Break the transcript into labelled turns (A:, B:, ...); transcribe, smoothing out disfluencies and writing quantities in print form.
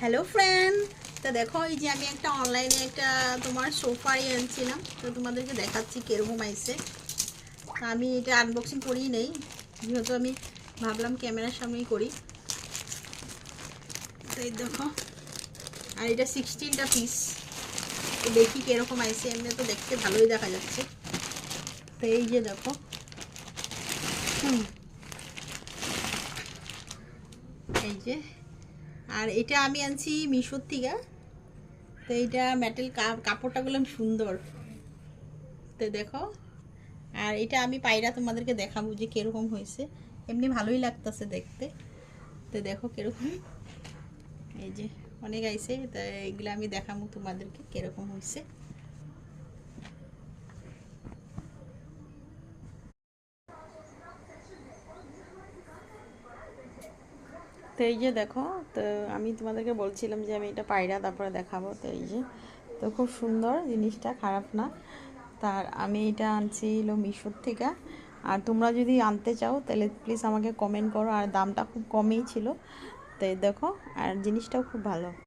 A: Hello friend, তো দেখো এই যে আমি একটা অনলাইনে একটা তোমার সোফাই আনছিলাম, তো তোমাদেরকে দেখাচ্ছি কিরকম আইছে। আমি এটা আনবক্সিং করিই নেই, যেহেতু আমি ভাবলাম ক্যামেরার সামনেই করি। তো এই দেখো, আর এটা 16টা পিস। তো দেখি কিরকম আইছে। এমনি তো দেখতে ভালোই দেখা যাচ্ছে। তো এই যে দেখো, এই যে, আর এটা আমি আনছি মিশোর থেকে। তো এইটা মেটেল কাপড়টা গুলো সুন্দর, তো দেখো। আর এটা আমি পায়রা তোমাদেরকে দেখাবো যে কিরকম হয়েছে। এমনি ভালোই লাগতেছে দেখতে। তো দেখো কিরকম, এই যে অনেক আইছে। তা এগুলো আমি দেখাবো তোমাদেরকে কিরকম হয়েছে। তো এই যে দেখো, তো আমি তোমাদেরকে বলছিলাম যে আমি এটা পায়রা তারপরে দেখাবো। তো এই যে, তো খুব সুন্দর জিনিসটা, খারাপ না। তার আমি এটা আনছি হলো মিশোর থেকে। আর তোমরা যদি আনতে চাও তাহলে প্লিজ আমাকে কমেন্ট করো। আর দামটা খুব কমই ছিল। তো এই দেখো, আর জিনিসটাও খুব ভালো।